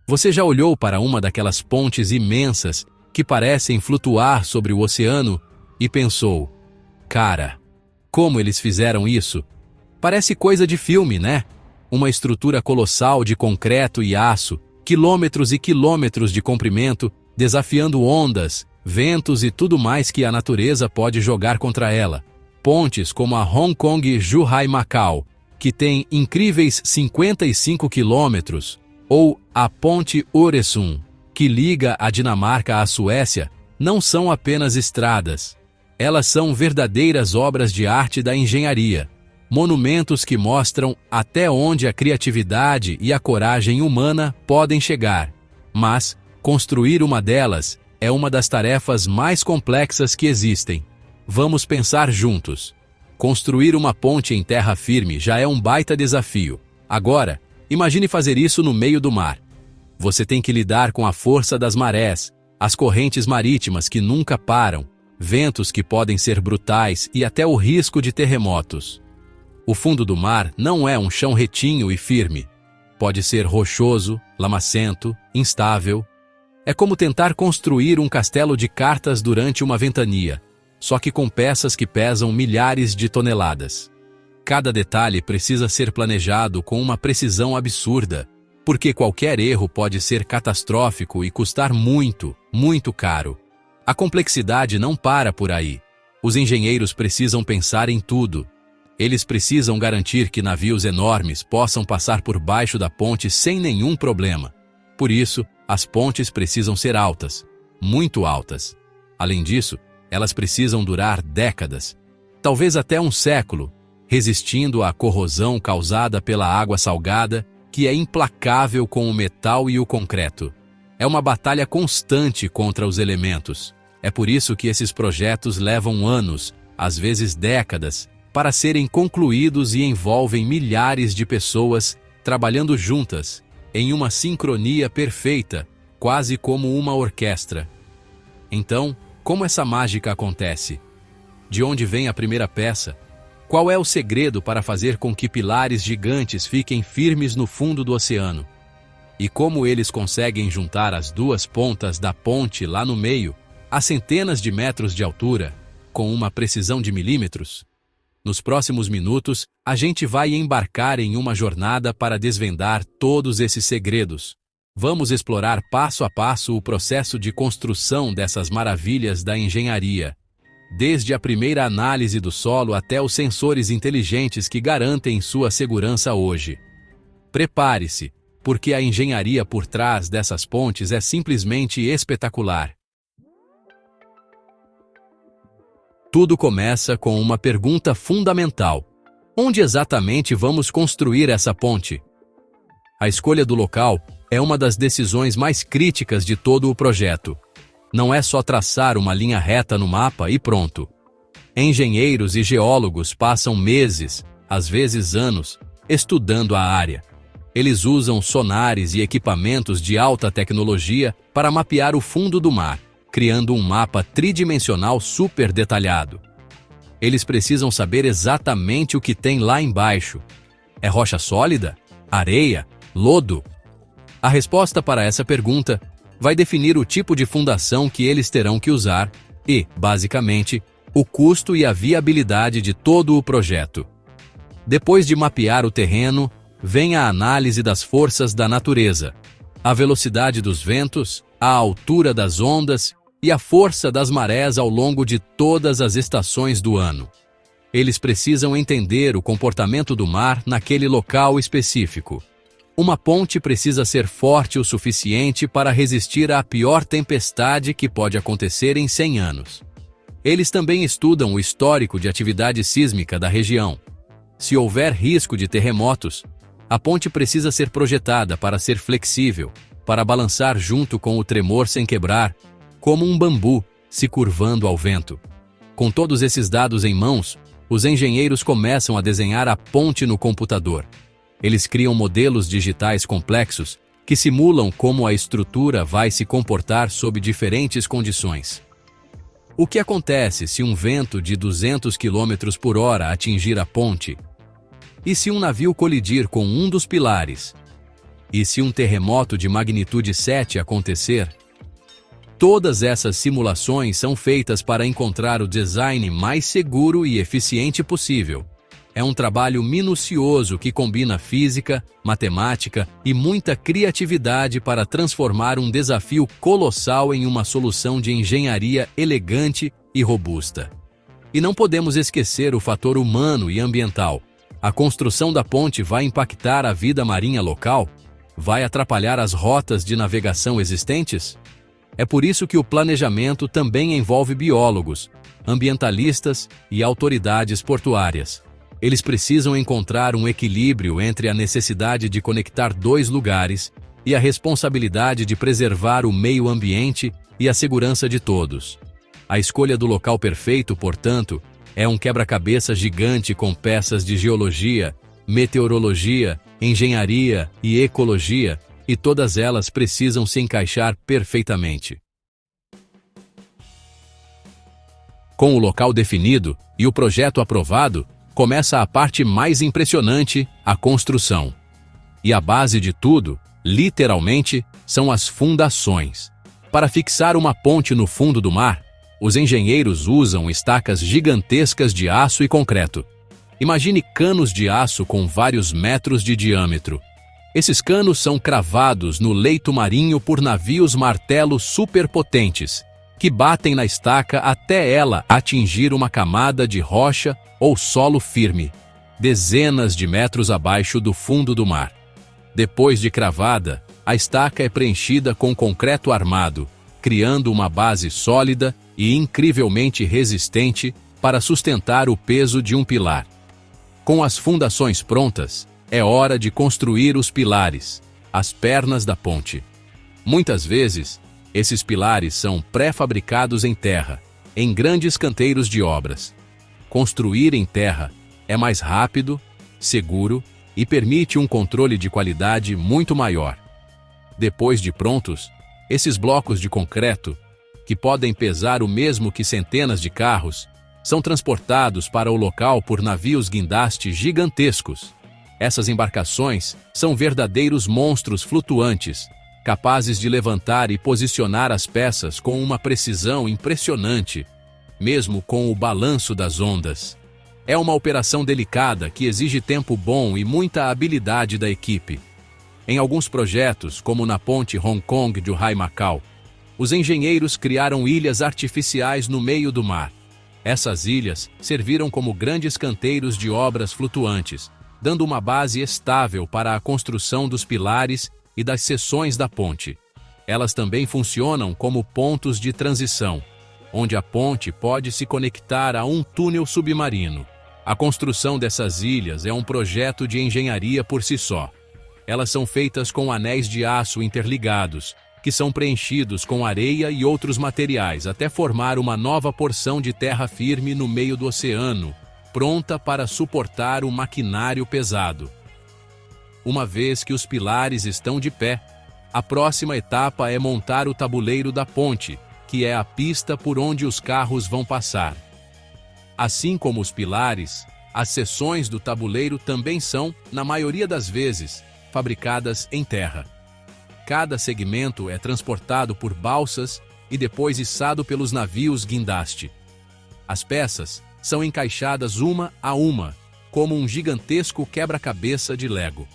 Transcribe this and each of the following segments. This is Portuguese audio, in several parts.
Você já olhou para uma daquelas pontes imensas que parecem flutuar sobre o oceano e pensou: cara, como eles fizeram isso? Parece coisa de filme, né? Uma estrutura colossal de concreto e aço, quilômetros e quilômetros de comprimento, desafiando ondas, ventos e tudo mais que a natureza pode jogar contra ela. Pontes como a Hong Kong-Zhuhai-Macau, que tem incríveis 55 quilômetros, ou a Ponte Øresund, que liga a Dinamarca à Suécia, não são apenas estradas. Elas são verdadeiras obras de arte da engenharia, monumentos que mostram até onde a criatividade e a coragem humana podem chegar. Mas construir uma delas é uma das tarefas mais complexas que existem. Vamos pensar juntos. Construir uma ponte em terra firme já é um baita desafio. Agora, imagine fazer isso no meio do mar. Você tem que lidar com a força das marés, as correntes marítimas que nunca param, ventos que podem ser brutais e até o risco de terremotos. O fundo do mar não é um chão retinho e firme. Pode ser rochoso, lamacento, instável. É como tentar construir um castelo de cartas durante uma ventania, só que com peças que pesam milhares de toneladas. Cada detalhe precisa ser planejado com uma precisão absurda, porque qualquer erro pode ser catastrófico e custar muito, muito caro. A complexidade não para por aí. Os engenheiros precisam pensar em tudo. Eles precisam garantir que navios enormes possam passar por baixo da ponte sem nenhum problema. Por isso, as pontes precisam ser altas, muito altas. Além disso, elas precisam durar décadas, talvez até um século, resistindo à corrosão causada pela água salgada, que é implacável com o metal e o concreto. É uma batalha constante contra os elementos. É por isso que esses projetos levam anos, às vezes décadas, para serem concluídos e envolvem milhares de pessoas trabalhando juntas, em uma sincronia perfeita, quase como uma orquestra. Então, como essa mágica acontece? De onde vem a primeira peça? Qual é o segredo para fazer com que pilares gigantes fiquem firmes no fundo do oceano? E como eles conseguem juntar as duas pontas da ponte lá no meio, a centenas de metros de altura, com uma precisão de milímetros? Nos próximos minutos, a gente vai embarcar em uma jornada para desvendar todos esses segredos. Vamos explorar passo a passo o processo de construção dessas maravilhas da engenharia, desde a primeira análise do solo até os sensores inteligentes que garantem sua segurança hoje. Prepare-se, porque a engenharia por trás dessas pontes é simplesmente espetacular. Tudo começa com uma pergunta fundamental: onde exatamente vamos construir essa ponte? A escolha do local é uma das decisões mais críticas de todo o projeto. Não é só traçar uma linha reta no mapa e pronto. Engenheiros e geólogos passam meses, às vezes anos, estudando a área. Eles usam sonares e equipamentos de alta tecnologia para mapear o fundo do mar, criando um mapa tridimensional super detalhado. Eles precisam saber exatamente o que tem lá embaixo. É rocha sólida? Areia? Lodo? A resposta para essa pergunta vai definir o tipo de fundação que eles terão que usar e, basicamente, o custo e a viabilidade de todo o projeto. Depois de mapear o terreno, vem a análise das forças da natureza, a velocidade dos ventos, a altura das ondas e a força das marés ao longo de todas as estações do ano. Eles precisam entender o comportamento do mar naquele local específico. Uma ponte precisa ser forte o suficiente para resistir à pior tempestade que pode acontecer em 100 anos. Eles também estudam o histórico de atividade sísmica da região. Se houver risco de terremotos, a ponte precisa ser projetada para ser flexível, para balançar junto com o tremor sem quebrar, como um bambu se curvando ao vento. Com todos esses dados em mãos, os engenheiros começam a desenhar a ponte no computador. Eles criam modelos digitais complexos que simulam como a estrutura vai se comportar sob diferentes condições. O que acontece se um vento de 200 km por hora atingir a ponte? E se um navio colidir com um dos pilares? E se um terremoto de magnitude 7 acontecer? Todas essas simulações são feitas para encontrar o design mais seguro e eficiente possível. É um trabalho minucioso que combina física, matemática e muita criatividade para transformar um desafio colossal em uma solução de engenharia elegante e robusta. E não podemos esquecer o fator humano e ambiental. A construção da ponte vai impactar a vida marinha local? Vai atrapalhar as rotas de navegação existentes? É por isso que o planejamento também envolve biólogos, ambientalistas e autoridades portuárias. Eles precisam encontrar um equilíbrio entre a necessidade de conectar dois lugares e a responsabilidade de preservar o meio ambiente e a segurança de todos. A escolha do local perfeito, portanto, é um quebra-cabeça gigante com peças de geologia, meteorologia, engenharia e ecologia, e todas elas precisam se encaixar perfeitamente. Com o local definido e o projeto aprovado, começa a parte mais impressionante, a construção. E a base de tudo, literalmente, são as fundações. Para fixar uma ponte no fundo do mar, os engenheiros usam estacas gigantescas de aço e concreto. Imagine canos de aço com vários metros de diâmetro. Esses canos são cravados no leito marinho por navios martelo superpotentes, que batem na estaca até ela atingir uma camada de rocha ou solo firme, dezenas de metros abaixo do fundo do mar. Depois de cravada, a estaca é preenchida com concreto armado, criando uma base sólida e incrivelmente resistente para sustentar o peso de um pilar. Com as fundações prontas, é hora de construir os pilares, as pernas da ponte. Muitas vezes, esses pilares são pré-fabricados em terra, em grandes canteiros de obras. Construir em terra é mais rápido, seguro e permite um controle de qualidade muito maior. Depois de prontos, esses blocos de concreto, que podem pesar o mesmo que centenas de carros, são transportados para o local por navios guindaste gigantescos. Essas embarcações são verdadeiros monstros flutuantes, capazes de levantar e posicionar as peças com uma precisão impressionante, mesmo com o balanço das ondas. É uma operação delicada que exige tempo bom e muita habilidade da equipe. Em alguns projetos, como na ponte Hong Kong de Hai Macau, os engenheiros criaram ilhas artificiais no meio do mar. Essas ilhas serviram como grandes canteiros de obras flutuantes, dando uma base estável para a construção dos pilares e das seções da ponte. Elas também funcionam como pontos de transição, onde a ponte pode se conectar a um túnel submarino. A construção dessas ilhas é um projeto de engenharia por si só. Elas são feitas com anéis de aço interligados, que são preenchidos com areia e outros materiais até formar uma nova porção de terra firme no meio do oceano, pronta para suportar o maquinário pesado. Uma vez que os pilares estão de pé, a próxima etapa é montar o tabuleiro da ponte, que é a pista por onde os carros vão passar. Assim como os pilares, as seções do tabuleiro também são, na maioria das vezes, fabricadas em terra. Cada segmento é transportado por balsas e depois içado pelos navios guindaste. As peças são encaixadas uma a uma, como um gigantesco quebra-cabeça de Lego.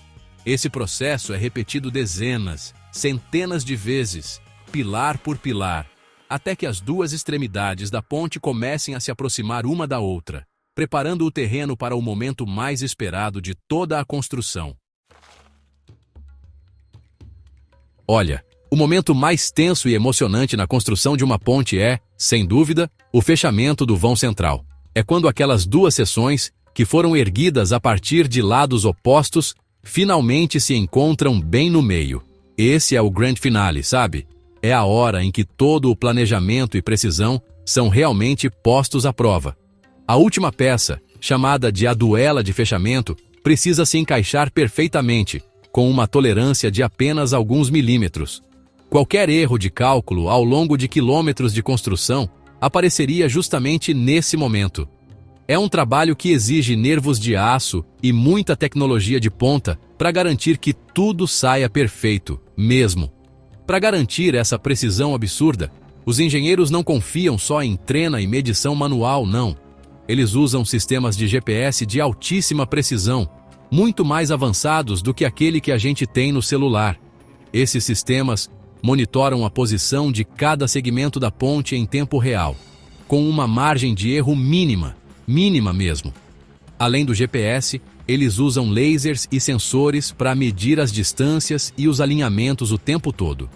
Esse processo é repetido dezenas, centenas de vezes, pilar por pilar, até que as duas extremidades da ponte comecem a se aproximar uma da outra, preparando o terreno para o momento mais esperado de toda a construção. Olha, o momento mais tenso e emocionante na construção de uma ponte é, sem dúvida, o fechamento do vão central. É quando aquelas duas seções, que foram erguidas a partir de lados opostos, finalmente se encontram bem no meio. Esse é o grande finale, sabe? É a hora em que todo o planejamento e precisão são realmente postos à prova. A última peça, chamada de a duela de fechamento, precisa se encaixar perfeitamente, com uma tolerância de apenas alguns milímetros. Qualquer erro de cálculo ao longo de quilômetros de construção apareceria justamente nesse momento. É um trabalho que exige nervos de aço e muita tecnologia de ponta para garantir que tudo saia perfeito, mesmo. Para garantir essa precisão absurda, os engenheiros não confiam só em treina e medição manual, não. Eles usam sistemas de GPS de altíssima precisão, muito mais avançados do que aquele que a gente tem no celular. Esses sistemas monitoram a posição de cada segmento da ponte em tempo real, com uma margem de erro mínima mesmo. Além do GPS, eles usam lasers e sensores para medir as distâncias e os alinhamentos o tempo todo.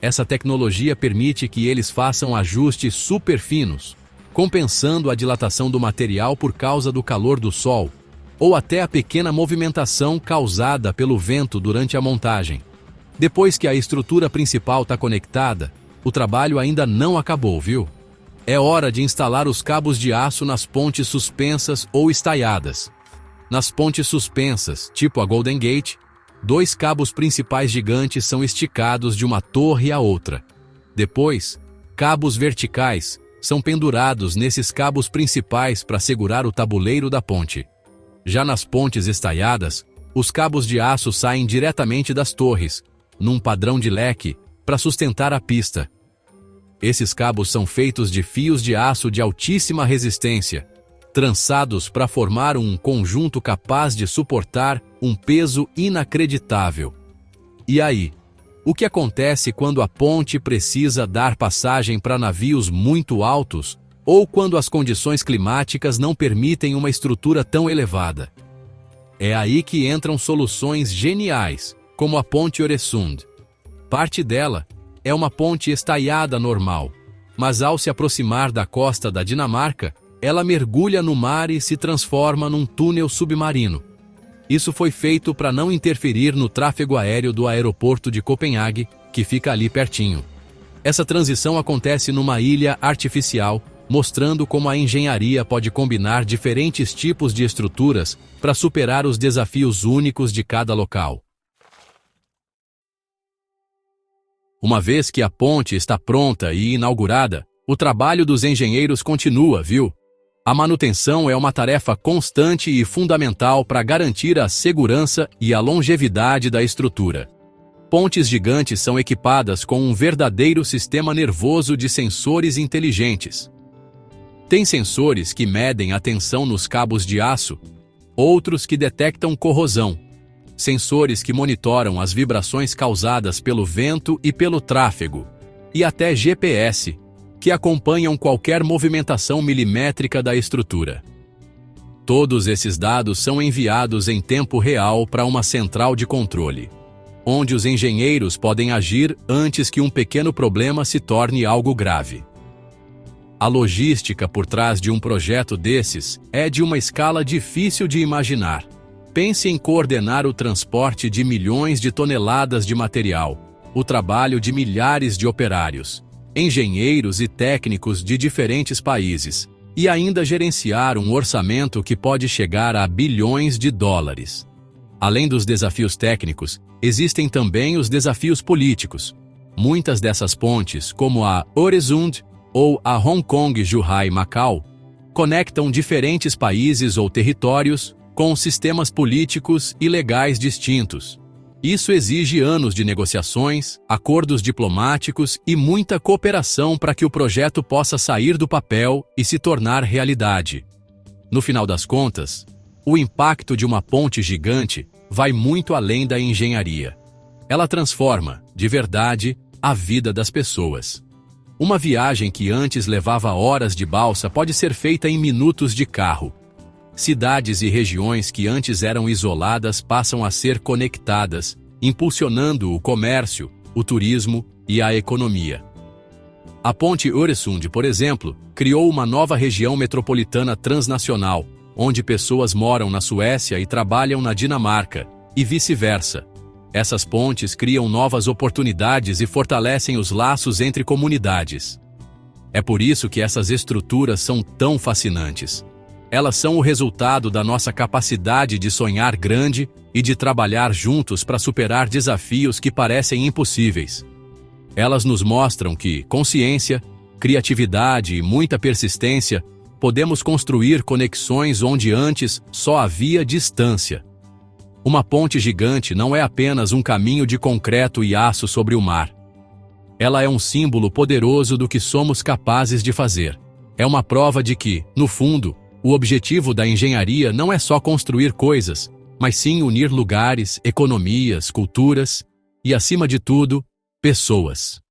Essa tecnologia permite que eles façam ajustes super finos, compensando a dilatação do material por causa do calor do sol, ou até a pequena movimentação causada pelo vento durante a montagem. Depois que a estrutura principal está conectada, o trabalho ainda não acabou, viu? É hora de instalar os cabos de aço nas pontes suspensas ou estaiadas. Nas pontes suspensas, tipo a Golden Gate, 2 cabos principais gigantes são esticados de uma torre à outra. Depois, cabos verticais são pendurados nesses cabos principais para segurar o tabuleiro da ponte. Já nas pontes estaiadas, os cabos de aço saem diretamente das torres, num padrão de leque, para sustentar a pista. Esses cabos são feitos de fios de aço de altíssima resistência, trançados para formar um conjunto capaz de suportar um peso inacreditável. E aí, o que acontece quando a ponte precisa dar passagem para navios muito altos ou quando as condições climáticas não permitem uma estrutura tão elevada? É aí que entram soluções geniais, como a ponte Øresund. Parte dela é uma ponte estaiada normal, mas ao se aproximar da costa da Dinamarca, ela mergulha no mar e se transforma num túnel submarino. Isso foi feito para não interferir no tráfego aéreo do aeroporto de Copenhague, que fica ali pertinho. Essa transição acontece numa ilha artificial, mostrando como a engenharia pode combinar diferentes tipos de estruturas para superar os desafios únicos de cada local. Uma vez que a ponte está pronta e inaugurada, o trabalho dos engenheiros continua, viu? A manutenção é uma tarefa constante e fundamental para garantir a segurança e a longevidade da estrutura. Pontes gigantes são equipadas com um verdadeiro sistema nervoso de sensores inteligentes. Tem sensores que medem a tensão nos cabos de aço, outros que detectam corrosão, sensores que monitoram as vibrações causadas pelo vento e pelo tráfego, e até GPS, que acompanham qualquer movimentação milimétrica da estrutura. Todos esses dados são enviados em tempo real para uma central de controle, onde os engenheiros podem agir antes que um pequeno problema se torne algo grave. A logística por trás de um projeto desses é de uma escala difícil de imaginar. Pense em coordenar o transporte de milhões de toneladas de material, o trabalho de milhares de operários, engenheiros e técnicos de diferentes países, e ainda gerenciar um orçamento que pode chegar a bilhões de dólares. Além dos desafios técnicos, existem também os desafios políticos. Muitas dessas pontes, como a Øresund ou a Hong Kong-Zhuhai-Macau, conectam diferentes países ou territórios com sistemas políticos e legais distintos. Isso exige anos de negociações, acordos diplomáticos e muita cooperação para que o projeto possa sair do papel e se tornar realidade. No final das contas, o impacto de uma ponte gigante vai muito além da engenharia. Ela transforma, de verdade, a vida das pessoas. Uma viagem que antes levava horas de balsa pode ser feita em minutos de carro. Cidades e regiões que antes eram isoladas passam a ser conectadas, impulsionando o comércio, o turismo e a economia. A ponte Øresund, por exemplo, criou uma nova região metropolitana transnacional, onde pessoas moram na Suécia e trabalham na Dinamarca, e vice-versa. Essas pontes criam novas oportunidades e fortalecem os laços entre comunidades. É por isso que essas estruturas são tão fascinantes. Elas são o resultado da nossa capacidade de sonhar grande e de trabalhar juntos para superar desafios que parecem impossíveis. Elas nos mostram que consciência, criatividade e muita persistência podemos construir conexões onde antes só havia distância. Uma ponte gigante não é apenas um caminho de concreto e aço sobre o mar. Ela é um símbolo poderoso do que somos capazes de fazer. É uma prova de que, no fundo, o objetivo da engenharia não é só construir coisas, mas sim unir lugares, economias, culturas e, acima de tudo, pessoas.